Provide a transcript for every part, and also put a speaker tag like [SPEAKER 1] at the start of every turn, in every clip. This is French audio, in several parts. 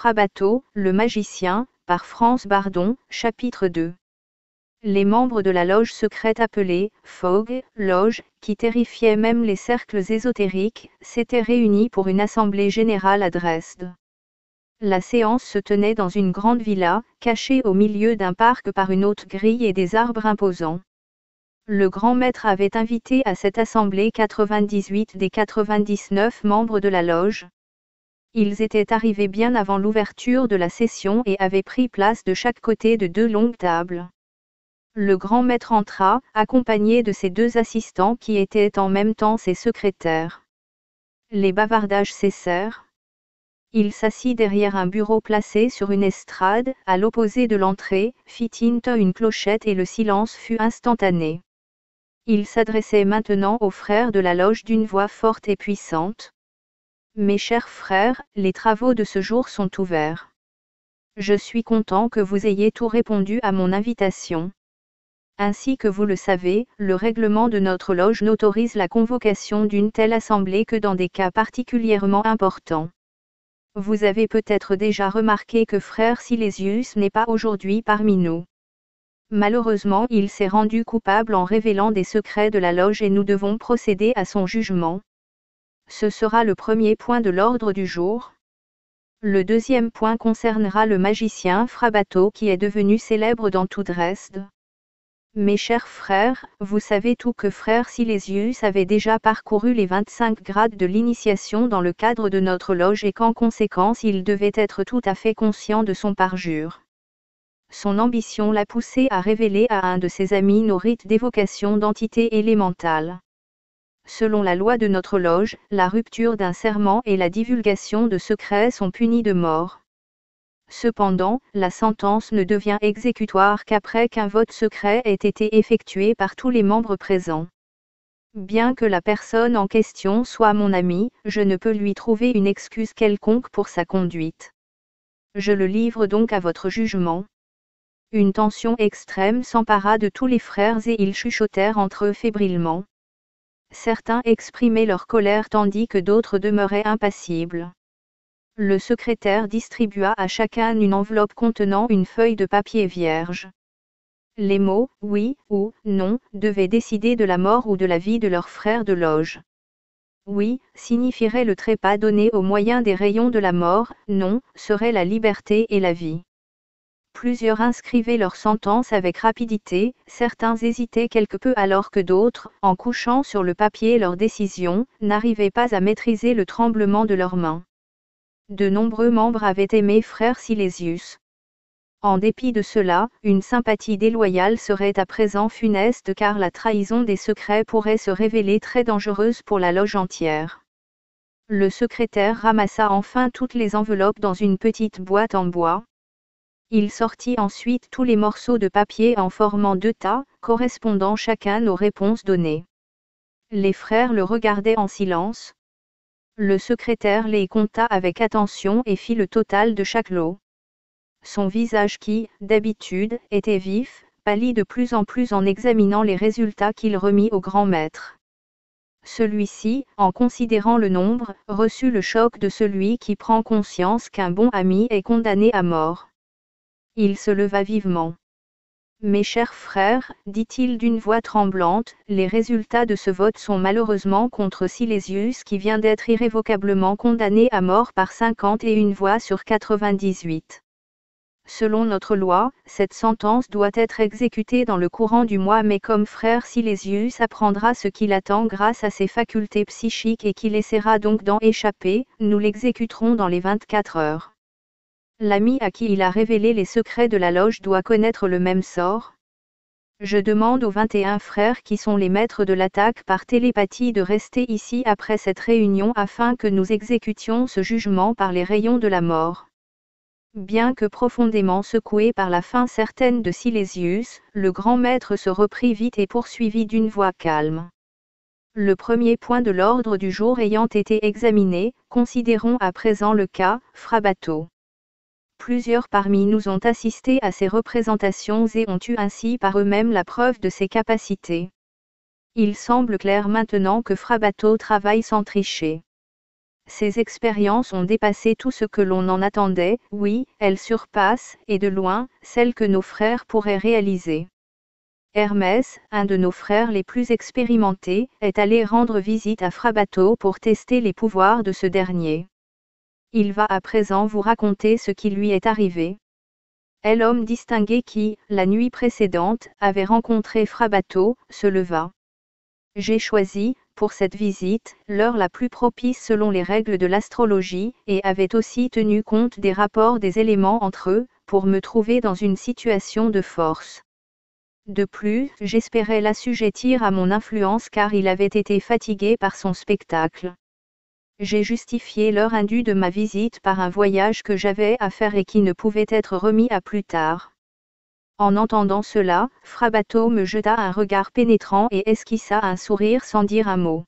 [SPEAKER 1] Frabato, le magicien, par France Bardon, chapitre 2. Les membres de la loge secrète appelée « Fog Loge », qui terrifiait même les cercles ésotériques, s'étaient réunis pour une assemblée générale à Dresde. La séance se tenait dans une grande villa, cachée au milieu d'un parc par une haute grille et des arbres imposants. Le grand maître avait invité à cette assemblée 98 des 99 membres de la loge. Ils étaient arrivés bien avant l'ouverture de la session et avaient pris place de chaque côté de 2 longues tables. Le grand maître entra, accompagné de ses 2 assistants qui étaient en même temps ses secrétaires. Les bavardages cessèrent. Il s'assit derrière un bureau placé sur une estrade, à l'opposé de l'entrée, fit tinter une clochette et le silence fut instantané. Il s'adressait maintenant aux frères de la loge d'une voix forte et puissante. « Mes chers frères, les travaux de ce jour sont ouverts. Je suis content que vous ayez tout répondu à mon invitation. Ainsi que vous le savez, le règlement de notre loge n'autorise la convocation d'une telle assemblée que dans des cas particulièrement importants. Vous avez peut-être déjà remarqué que frère Silésius n'est pas aujourd'hui parmi nous. Malheureusement, il s'est rendu coupable en révélant des secrets de la loge et nous devons procéder à son jugement. Ce sera le premier point de l'ordre du jour. Le deuxième point concernera le magicien Frabato qui est devenu célèbre dans tout Dresde. Mes chers frères, vous savez tout que frère Silésius avait déjà parcouru les 25 grades de l'initiation dans le cadre de notre loge et qu'en conséquence il devait être tout à fait conscient de son parjure. Son ambition l'a poussé à révéler à un de ses amis nos rites d'évocation d'entités élémentales. Selon la loi de notre loge, la rupture d'un serment et la divulgation de secrets sont punis de mort. Cependant, la sentence ne devient exécutoire qu'après qu'un vote secret ait été effectué par tous les membres présents. Bien que la personne en question soit mon ami, je ne peux lui trouver une excuse quelconque pour sa conduite. Je le livre donc à votre jugement. Une tension extrême s'empara de tous les frères et ils chuchotèrent entre eux fébrilement. Certains exprimaient leur colère tandis que d'autres demeuraient impassibles. Le secrétaire distribua à chacun une enveloppe contenant une feuille de papier vierge. Les mots « oui » ou « non » devaient décider de la mort ou de la vie de leurs frères de loge. « Oui » signifierait le trépas donné au moyen des rayons de la mort, « non » serait la liberté et la vie. Plusieurs inscrivaient leur sentence avec rapidité, certains hésitaient quelque peu alors que d'autres, en couchant sur le papier leur décision, n'arrivaient pas à maîtriser le tremblement de leurs mains. De nombreux membres avaient aimé frère Silésius. En dépit de cela, une sympathie déloyale serait à présent funeste car la trahison des secrets pourrait se révéler très dangereuse pour la loge entière. Le secrétaire ramassa enfin toutes les enveloppes dans une petite boîte en bois. Il sortit ensuite tous les morceaux de papier en formant 2 tas, correspondant chacun aux réponses données. Les frères le regardaient en silence. Le secrétaire les compta avec attention et fit le total de chaque lot. Son visage qui, d'habitude, était vif, pâlit de plus en plus en examinant les résultats qu'il remit au grand maître. Celui-ci, en considérant le nombre, reçut le choc de celui qui prend conscience qu'un bon ami est condamné à mort. Il se leva vivement. « Mes chers frères, dit-il d'une voix tremblante, les résultats de ce vote sont malheureusement contre Silésius qui vient d'être irrévocablement condamné à mort par 51 voix sur 98. Selon notre loi, cette sentence doit être exécutée dans le courant du mois mais comme frère Silésius apprendra ce qu'il attend grâce à ses facultés psychiques et qu'il essaiera donc d'en échapper, nous l'exécuterons dans les 24 heures. L'ami à qui il a révélé les secrets de la loge doit connaître le même sort. Je demande aux 21 frères qui sont les maîtres de l'attaque par télépathie de rester ici après cette réunion afin que nous exécutions ce jugement par les rayons de la mort. » Bien que profondément secoué par la fin certaine de Silésius, le grand maître se reprit vite et poursuivit d'une voix calme. Le premier point de l'ordre du jour ayant été examiné, considérons à présent le cas Frabato. Plusieurs parmi nous ont assisté à ces représentations et ont eu ainsi par eux-mêmes la preuve de ses capacités. Il semble clair maintenant que Frabato travaille sans tricher. Ces expériences ont dépassé tout ce que l'on en attendait, oui, elles surpassent, et de loin, celles que nos frères pourraient réaliser. Hermès, un de nos frères les plus expérimentés, est allé rendre visite à Frabato pour tester les pouvoirs de ce dernier. Il va à présent vous raconter ce qui lui est arrivé. Et l'homme distingué qui, la nuit précédente, avait rencontré Frabato, se leva. J'ai choisi, pour cette visite, l'heure la plus propice selon les règles de l'astrologie, et avait aussi tenu compte des rapports des éléments entre eux, pour me trouver dans une situation de force. De plus, j'espérais l'assujettir à mon influence car il avait été fatigué par son spectacle. J'ai justifié l'heure indue de ma visite par un voyage que j'avais à faire et qui ne pouvait être remis à plus tard. En entendant cela, Frabato me jeta un regard pénétrant et esquissa un sourire sans dire un mot.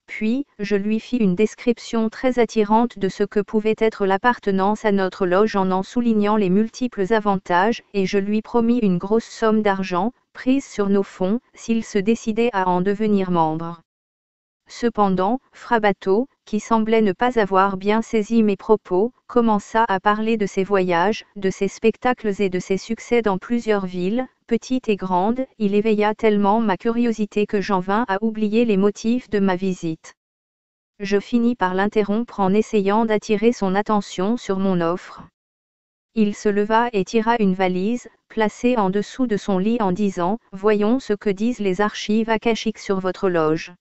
[SPEAKER 1] Puis, je lui fis une description très attirante de ce que pouvait être l'appartenance à notre loge en soulignant les multiples avantages, et je lui promis une grosse somme d'argent, prise sur nos fonds, s'il se décidait à en devenir membre. Cependant, Frabato, qui semblait ne pas avoir bien saisi mes propos, commença à parler de ses voyages, de ses spectacles et de ses succès dans plusieurs villes, petites et grandes. Il éveilla tellement ma curiosité que j'en vins à oublier les motifs de ma visite. Je finis par l'interrompre en essayant d'attirer son attention sur mon offre. Il se leva et tira une valise, placée en dessous de son lit en disant « Voyons ce que disent les archives akashiques sur votre loge. »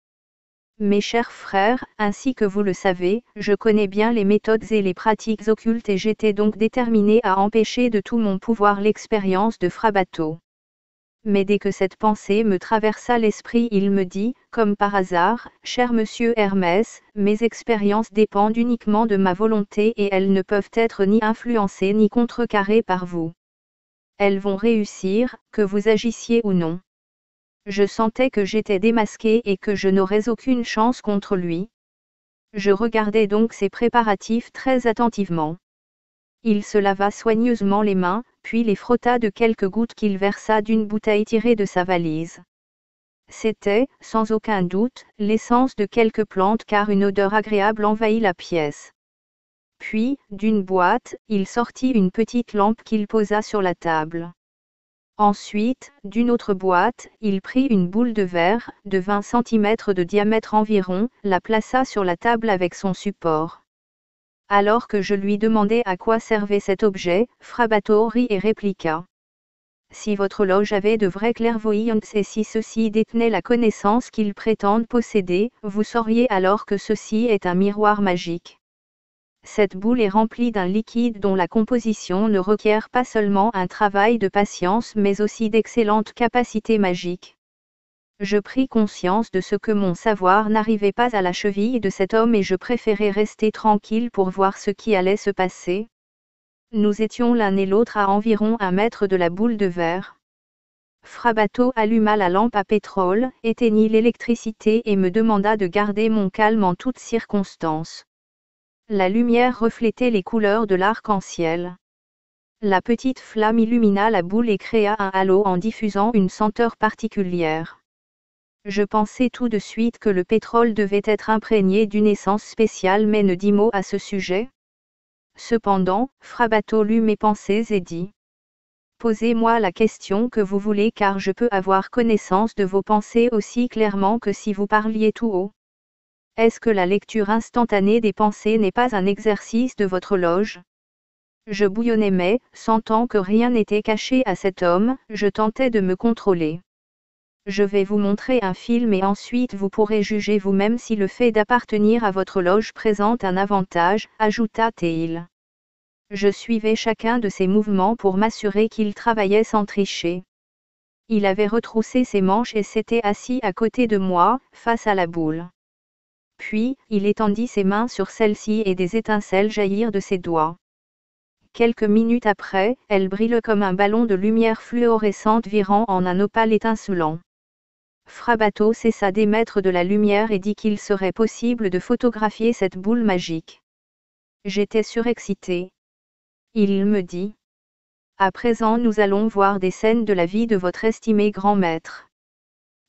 [SPEAKER 1] Mes chers frères, ainsi que vous le savez, je connais bien les méthodes et les pratiques occultes et j'étais donc déterminé à empêcher de tout mon pouvoir l'expérience de Frabato. Mais dès que cette pensée me traversa l'esprit, il me dit, comme par hasard, « Cher monsieur Hermès, mes expériences dépendent uniquement de ma volonté et elles ne peuvent être ni influencées ni contrecarrées par vous. Elles vont réussir, que vous agissiez ou non. » Je sentais que j'étais démasqué et que je n'aurais aucune chance contre lui. Je regardais donc ses préparatifs très attentivement. Il se lava soigneusement les mains, puis les frotta de quelques gouttes qu'il versa d'une bouteille tirée de sa valise. C'était, sans aucun doute, l'essence de quelque plante car une odeur agréable envahit la pièce. Puis, d'une boîte, il sortit une petite lampe qu'il posa sur la table. Ensuite, d'une autre boîte, il prit une boule de verre, de 20 cm de diamètre environ, la plaça sur la table avec son support. Alors que je lui demandais à quoi servait cet objet, Frabato rit et répliqua. Si votre loge avait de vraies clairvoyances et si ceux-ci détenaient la connaissance qu'ils prétendent posséder, vous sauriez alors que ceci est un miroir magique. Cette boule est remplie d'un liquide dont la composition ne requiert pas seulement un travail de patience mais aussi d'excellentes capacités magiques. Je pris conscience de ce que mon savoir n'arrivait pas à la cheville de cet homme et je préférais rester tranquille pour voir ce qui allait se passer. Nous étions l'un et l'autre à environ 1 mètre de la boule de verre. Frabato alluma la lampe à pétrole, éteignit l'électricité et me demanda de garder mon calme en toutes circonstances. La lumière reflétait les couleurs de l'arc-en-ciel. La petite flamme illumina la boule et créa un halo en diffusant une senteur particulière. Je pensai tout de suite que le pétrole devait être imprégné d'une essence spéciale mais ne dis mot à ce sujet. Cependant, Frabato lut mes pensées et dit « Posez-moi la question que vous voulez car je peux avoir connaissance de vos pensées aussi clairement que si vous parliez tout haut. Est-ce que la lecture instantanée des pensées n'est pas un exercice de votre loge ?» Je bouillonnais mais, sentant que rien n'était caché à cet homme, je tentais de me contrôler. Je vais vous montrer un film et ensuite vous pourrez juger vous-même si le fait d'appartenir à votre loge présente un avantage, ajouta-t-il. Je suivais chacun de ses mouvements pour m'assurer qu'il travaillait sans tricher. Il avait retroussé ses manches et s'était assis à côté de moi, face à la boule. Puis, il étendit ses mains sur celle-ci et des étincelles jaillirent de ses doigts. Quelques minutes après, elle brille comme un ballon de lumière fluorescente virant en un opale étincelant. Frabato cessa d'émettre de la lumière et dit qu'il serait possible de photographier cette boule magique. J'étais surexcité. Il me dit. À présent nous allons voir des scènes de la vie de votre estimé grand maître.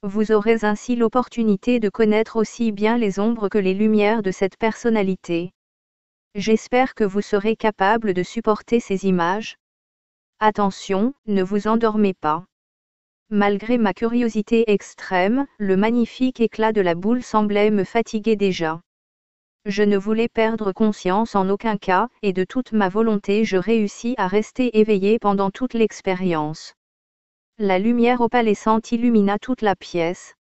[SPEAKER 1] Vous aurez ainsi l'opportunité de connaître aussi bien les ombres que les lumières de cette personnalité. J'espère que vous serez capable de supporter ces images. Attention, ne vous endormez pas. Malgré ma curiosité extrême, le magnifique éclat de la boule semblait me fatiguer déjà. Je ne voulais perdre conscience en aucun cas, et de toute ma volonté je réussis à rester éveillé pendant toute l'expérience. La lumière opalescente illumina toute la pièce.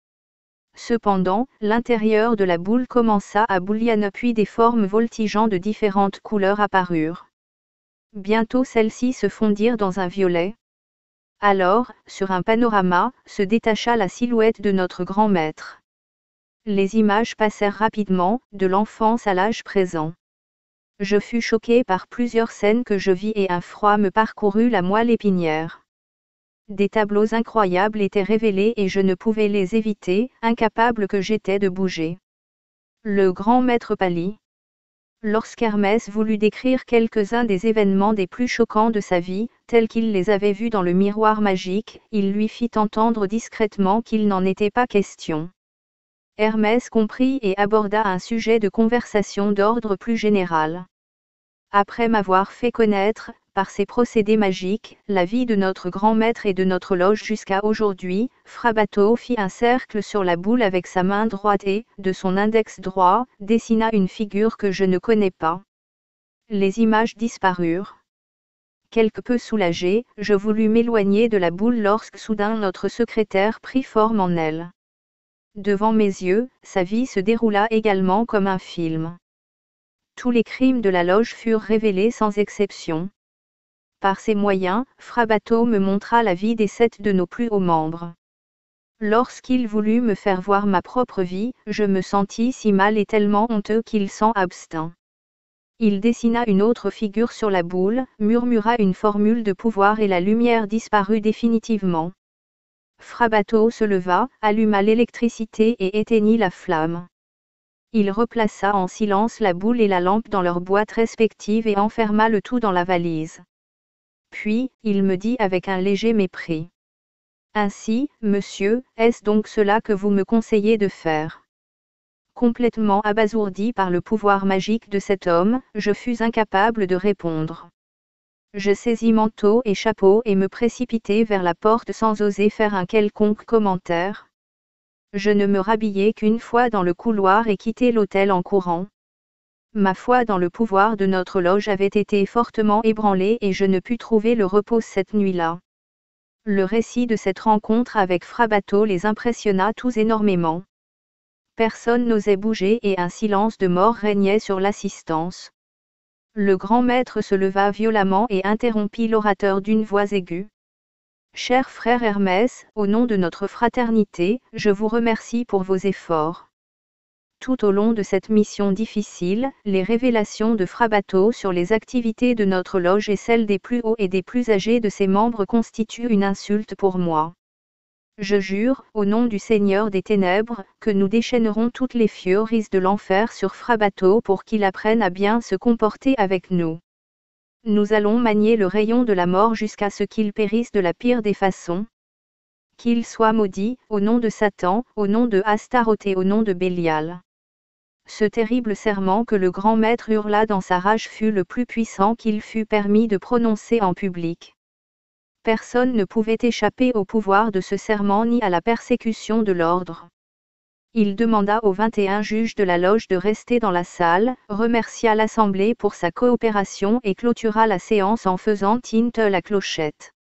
[SPEAKER 1] Cependant, l'intérieur de la boule commença à bouillonner puis des formes voltigeant de différentes couleurs apparurent. Bientôt celles-ci se fondirent dans un violet. Alors, sur un panorama, se détacha la silhouette de notre grand maître. Les images passèrent rapidement, de l'enfance à l'âge présent. Je fus choqué par plusieurs scènes que je vis et un froid me parcourut la moelle épinière. Des tableaux incroyables étaient révélés et je ne pouvais les éviter, incapable que j'étais de bouger. Le grand maître pâlit. Lorsqu'Hermès voulut décrire quelques-uns des événements des plus choquants de sa vie, tels qu'il les avait vus dans le miroir magique, il lui fit entendre discrètement qu'il n'en était pas question. Hermès comprit et aborda un sujet de conversation d'ordre plus général. Après m'avoir fait connaître, par ses procédés magiques, la vie de notre grand maître et de notre loge jusqu'à aujourd'hui, Frabato fit un cercle sur la boule avec sa main droite et, de son index droit, dessina une figure que je ne connais pas. Les images disparurent. Quelque peu soulagé, je voulus m'éloigner de la boule lorsque soudain notre secrétaire prit forme en elle. Devant mes yeux, sa vie se déroula également comme un film. Tous les crimes de la loge furent révélés sans exception. Par ces moyens, Frabato me montra la vie des 7 de nos plus hauts membres. Lorsqu'il voulut me faire voir ma propre vie, je me sentis si mal et tellement honteux qu'il s'en abstint. Il dessina une autre figure sur la boule, murmura une formule de pouvoir et la lumière disparut définitivement. Frabato se leva, alluma l'électricité et éteignit la flamme. Il replaça en silence la boule et la lampe dans leurs boîtes respectives et enferma le tout dans la valise. Puis, il me dit avec un léger mépris. Ainsi, monsieur, est-ce donc cela que vous me conseillez de faire? Complètement abasourdi par le pouvoir magique de cet homme, je fus incapable de répondre. Je saisis manteau et chapeau et me précipitai vers la porte sans oser faire un quelconque commentaire. Je ne me rhabillai qu'une fois dans le couloir et quittai l'hôtel en courant. Ma foi dans le pouvoir de notre loge avait été fortement ébranlée et je ne pus trouver le repos cette nuit-là. Le récit de cette rencontre avec Frabato les impressionna tous énormément. Personne n'osait bouger et un silence de mort régnait sur l'assistance. Le grand maître se leva violemment et interrompit l'orateur d'une voix aiguë. Cher frère Hermès, au nom de notre fraternité, je vous remercie pour vos efforts. Tout au long de cette mission difficile, les révélations de Frabato sur les activités de notre loge et celles des plus hauts et des plus âgés de ses membres constituent une insulte pour moi. Je jure, au nom du Seigneur des Ténèbres, que nous déchaînerons toutes les furies de l'enfer sur Frabato pour qu'il apprenne à bien se comporter avec nous. Nous allons manier le rayon de la mort jusqu'à ce qu'il périsse de la pire des façons. Qu'il soit maudit, au nom de Satan, au nom de Astaroth et au nom de Bélial. Ce terrible serment que le grand maître hurla dans sa rage fut le plus puissant qu'il fut permis de prononcer en public. Personne ne pouvait échapper au pouvoir de ce serment ni à la persécution de l'ordre. Il demanda aux 21 juges de la loge de rester dans la salle, remercia l'assemblée pour sa coopération et clôtura la séance en faisant tinte la clochette.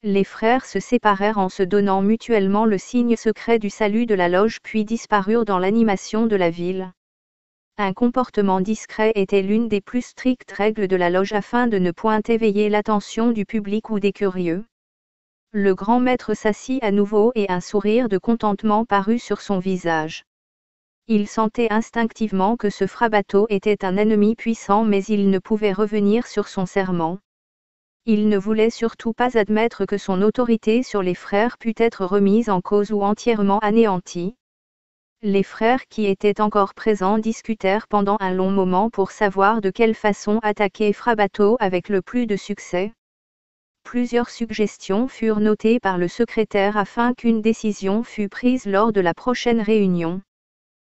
[SPEAKER 1] Les frères se séparèrent en se donnant mutuellement le signe secret du salut de la loge puis disparurent dans l'animation de la ville. Un comportement discret était l'une des plus strictes règles de la loge afin de ne point éveiller l'attention du public ou des curieux. Le grand maître s'assit à nouveau et un sourire de contentement parut sur son visage. Il sentait instinctivement que ce Frabato était un ennemi puissant mais il ne pouvait revenir sur son serment. Il ne voulait surtout pas admettre que son autorité sur les frères pût être remise en cause ou entièrement anéantie. Les frères qui étaient encore présents discutèrent pendant un long moment pour savoir de quelle façon attaquer Frabato avec le plus de succès. plusieurs suggestions furent notées par le secrétaire afin qu'une décision fût prise lors de la prochaine réunion.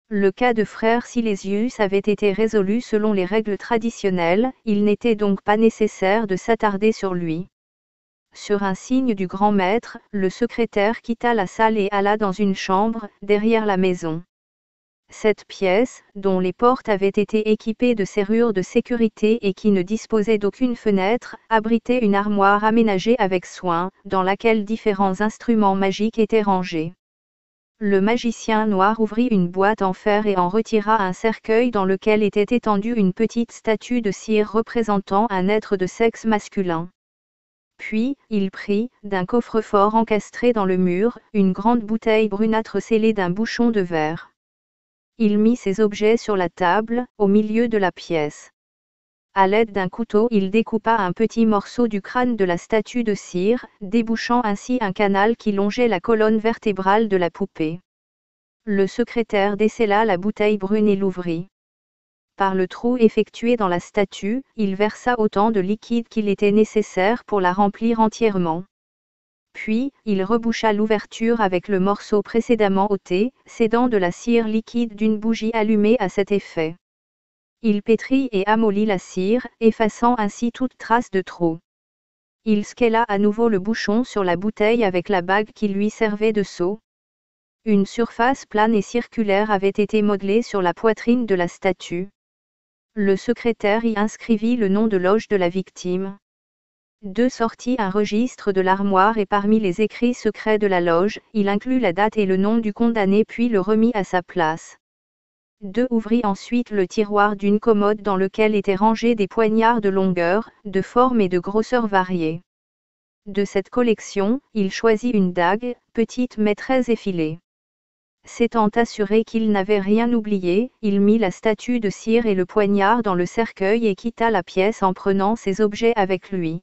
[SPEAKER 1] Le cas de frère Silésius avait été résolu selon les règles traditionnelles, il n'était donc pas nécessaire de s'attarder sur lui. Sur un signe du grand maître, le secrétaire quitta la salle et alla dans une chambre, derrière la maison. Cette pièce, dont les portes avaient été équipées de serrures de sécurité et qui ne disposait d'aucune fenêtre, abritait une armoire aménagée avec soin, dans laquelle différents instruments magiques étaient rangés. Le magicien noir ouvrit une boîte en fer et en retira un cercueil dans lequel était étendue une petite statue de cire représentant un être de sexe masculin. Puis, il prit, d'un coffre-fort encastré dans le mur, une grande bouteille brunâtre scellée d'un bouchon de verre. Il mit ces objets sur la table, au milieu de la pièce. À l'aide d'un couteau, il découpa un petit morceau du crâne de la statue de cire, débouchant ainsi un canal qui longeait la colonne vertébrale de la poupée. Le secrétaire décella la bouteille brune et l'ouvrit. Par le trou effectué dans la statue, il versa autant de liquide qu'il était nécessaire pour la remplir entièrement. Puis, il reboucha l'ouverture avec le morceau précédemment ôté, cédant de la cire liquide d'une bougie allumée à cet effet. Il pétrit et amollit la cire, effaçant ainsi toute trace de trop. Il scella à nouveau le bouchon sur la bouteille avec la bague qui lui servait de seau. Une surface plane et circulaire avait été modelée sur la poitrine de la statue. Le secrétaire y inscrivit le nom de loge de la victime. Sortit un registre de l'armoire et parmi les écrits secrets de la loge, il inclut la date et le nom du condamné puis le remit à sa place. Ouvrit ensuite le tiroir d'une commode dans lequel étaient rangés des poignards de longueur, de forme et de grosseur variées. De cette collection, il choisit une dague, petite mais très effilée. S'étant assuré qu'il n'avait rien oublié, il mit la statue de cire et le poignard dans le cercueil et quitta la pièce en prenant ses objets avec lui.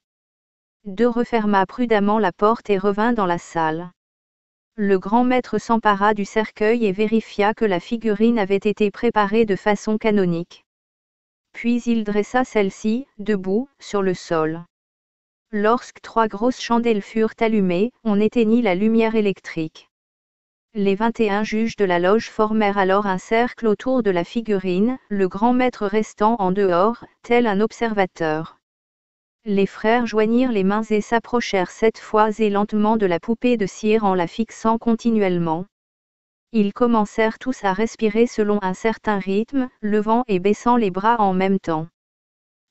[SPEAKER 1] Referma prudemment la porte et revint dans la salle. Le grand maître s'empara du cercueil et vérifia que la figurine avait été préparée de façon canonique. Puis il dressa celle-ci, debout, sur le sol. Lorsque 3 grosses chandelles furent allumées, on éteignit la lumière électrique. Les 21 juges de la loge formèrent alors un cercle autour de la figurine, le grand maître restant en dehors, tel un observateur. Les frères joignirent les mains et s'approchèrent 7 fois et lentement de la poupée de cire en la fixant continuellement. Ils commencèrent tous à respirer selon un certain rythme, levant et baissant les bras en même temps.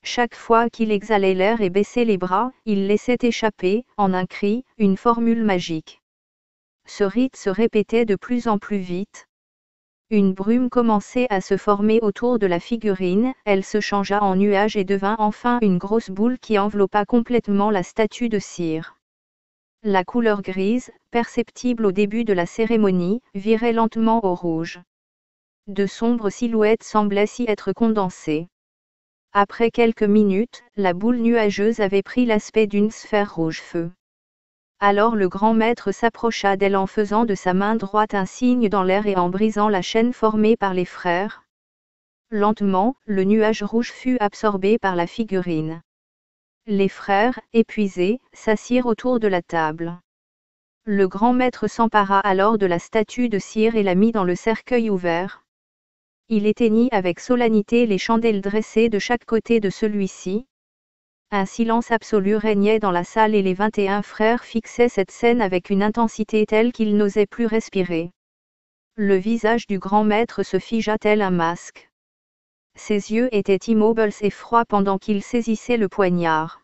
[SPEAKER 1] Chaque fois qu'il exhalait l'air et baissait les bras, il laissait échapper, en un cri, une formule magique. Ce rite se répétait de plus en plus vite. Une brume commençait à se former autour de la figurine, elle se changea en nuage et devint enfin une grosse boule qui enveloppa complètement la statue de cire. La couleur grise, perceptible au début de la cérémonie, virait lentement au rouge. De sombres silhouettes semblaient s'y être condensées. Après quelques minutes, la boule nuageuse avait pris l'aspect d'une sphère rouge-feu. Alors le grand maître s'approcha d'elle en faisant de sa main droite un signe dans l'air et en brisant la chaîne formée par les frères. Lentement, le nuage rouge fut absorbé par la figurine. Les frères, épuisés, s'assirent autour de la table. Le grand maître s'empara alors de la statue de cire et la mit dans le cercueil ouvert. Il éteignit avec solennité les chandelles dressées de chaque côté de celui-ci. Un silence absolu régnait dans la salle et les 21 frères fixaient cette scène avec une intensité telle qu'ils n'osaient plus respirer. Le visage du grand maître se figea tel un masque. Ses yeux étaient immobiles et froids pendant qu'il saisissait le poignard.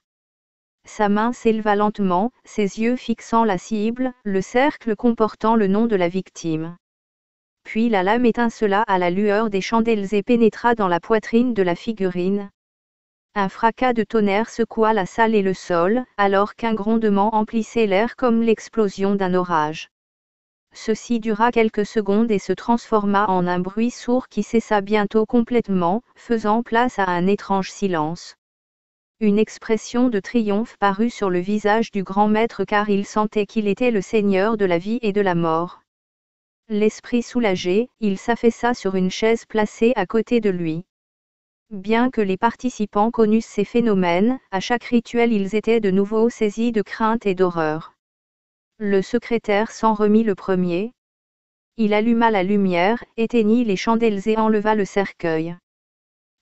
[SPEAKER 1] Sa main s'éleva lentement, ses yeux fixant la cible, le cercle comportant le nom de la victime. Puis la lame étincela à la lueur des chandelles et pénétra dans la poitrine de la figurine. Un fracas de tonnerre secoua la salle et le sol, alors qu'un grondement emplissait l'air comme l'explosion d'un orage. Ceci dura quelques secondes et se transforma en un bruit sourd qui cessa bientôt complètement, faisant place à un étrange silence. Une expression de triomphe parut sur le visage du grand maître car il sentait qu'il était le seigneur de la vie et de la mort. L'esprit soulagé, il s'affaissa sur une chaise placée à côté de lui. Bien que les participants connussent ces phénomènes, à chaque rituel ils étaient de nouveau saisis de crainte et d'horreur. Le secrétaire s'en remit le premier. Il alluma la lumière, éteignit les chandelles et enleva le cercueil.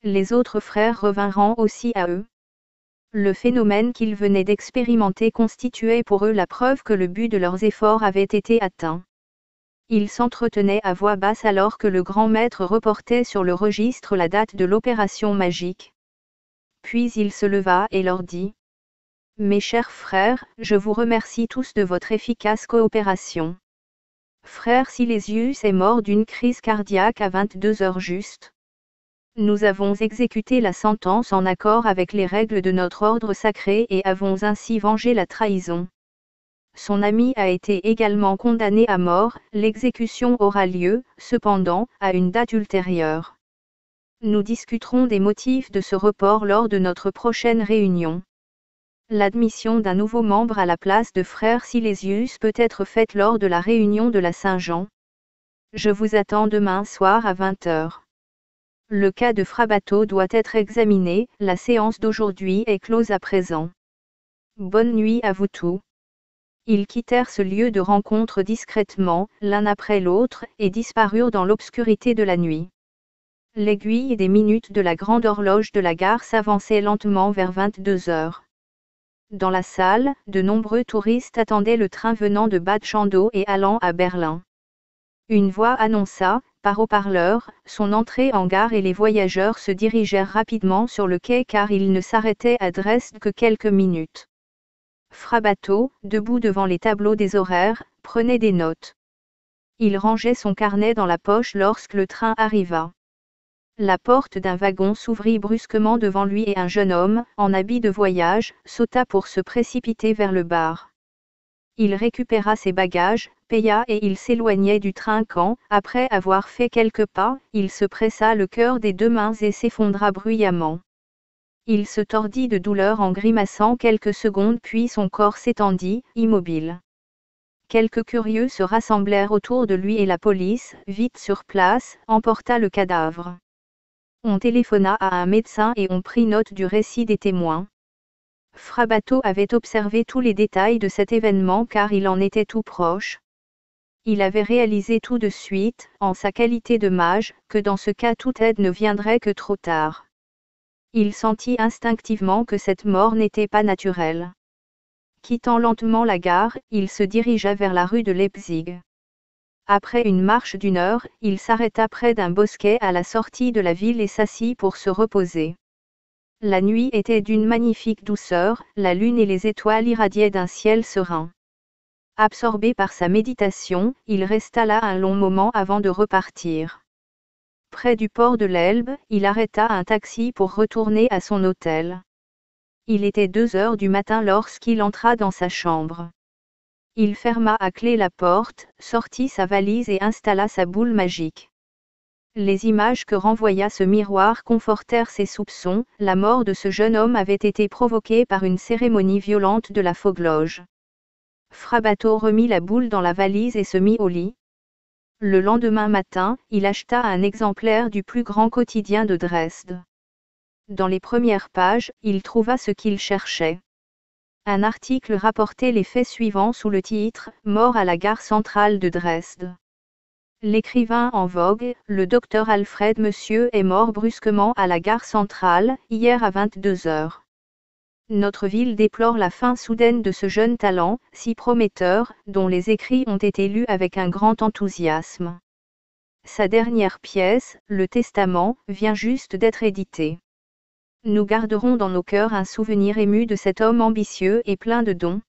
[SPEAKER 1] Les autres frères revinrent aussi à eux. Le phénomène qu'ils venaient d'expérimenter constituait pour eux la preuve que le but de leurs efforts avait été atteint. Ils s'entretenaient à voix basse alors que le grand maître reportait sur le registre la date de l'opération magique. Puis il se leva et leur dit : « Mes chers frères, je vous remercie tous de votre efficace coopération. Frère Silésius est mort d'une crise cardiaque à 22 heures juste. Nous avons exécuté la sentence en accord avec les règles de notre ordre sacré et avons ainsi vengé la trahison. Son ami a été également condamné à mort, l'exécution aura lieu, cependant, à une date ultérieure. Nous discuterons des motifs de ce report lors de notre prochaine réunion. L'admission d'un nouveau membre à la place de frère Silésius peut être faite lors de la réunion de la Saint-Jean. Je vous attends demain soir à 20 h. Le cas de Frabato doit être examiné, la séance d'aujourd'hui est close à présent. Bonne nuit à vous tous. Ils quittèrent ce lieu de rencontre discrètement, l'un après l'autre, et disparurent dans l'obscurité de la nuit. L'aiguille des minutes de la grande horloge de la gare s'avançait lentement vers 22 h. Dans la salle, de nombreux touristes attendaient le train venant de Bad Schandau et allant à Berlin. Une voix annonça, par haut-parleur, son entrée en gare et les voyageurs se dirigèrent rapidement sur le quai car ils ne s'arrêtaient à Dresde que quelques minutes. Frabato, debout devant les tableaux des horaires, prenait des notes. Il rangeait son carnet dans la poche lorsque le train arriva. La porte d'un wagon s'ouvrit brusquement devant lui et un jeune homme, en habit de voyage, sauta pour se précipiter vers le bar. Il récupéra ses bagages, paya et il s'éloignait du train quand, après avoir fait quelques pas, il se pressa le cœur des deux mains et s'effondra bruyamment. Il se tordit de douleur en grimaçant quelques secondes puis son corps s'étendit, immobile. Quelques curieux se rassemblèrent autour de lui et la police, vite sur place, emporta le cadavre. On téléphona à un médecin et on prit note du récit des témoins. Frabato avait observé tous les détails de cet événement car il en était tout proche. Il avait réalisé tout de suite, en sa qualité de mage, que dans ce cas toute aide ne viendrait que trop tard. Il sentit instinctivement que cette mort n'était pas naturelle. Quittant lentement la gare, il se dirigea vers la rue de Leipzig. Après une marche d'1 heure, il s'arrêta près d'un bosquet à la sortie de la ville et s'assit pour se reposer. La nuit était d'une magnifique douceur, la lune et les étoiles irradiaient d'un ciel serein. Absorbé par sa méditation, il resta là un long moment avant de repartir. Près du port de l'Elbe, il arrêta un taxi pour retourner à son hôtel. Il était 2 h du matin lorsqu'il entra dans sa chambre. Il ferma à clé la porte, sortit sa valise et installa sa boule magique. Les images que renvoya ce miroir confortèrent ses soupçons, la mort de ce jeune homme avait été provoquée par une cérémonie violente de la Fauxloge. Frabato remit la boule dans la valise et se mit au lit. Le lendemain matin, il acheta un exemplaire du plus grand quotidien de Dresde. Dans les premières pages, il trouva ce qu'il cherchait. Un article rapportait les faits suivants sous le titre « Mort à la gare centrale de Dresde ». L'écrivain en vogue, le docteur Alfred Monsieur est mort brusquement à la gare centrale, hier à 22 h. Notre ville déplore la fin soudaine de ce jeune talent, si prometteur, dont les écrits ont été lus avec un grand enthousiasme. Sa dernière pièce, Le Testament, vient juste d'être éditée. Nous garderons dans nos cœurs un souvenir ému de cet homme ambitieux et plein de dons.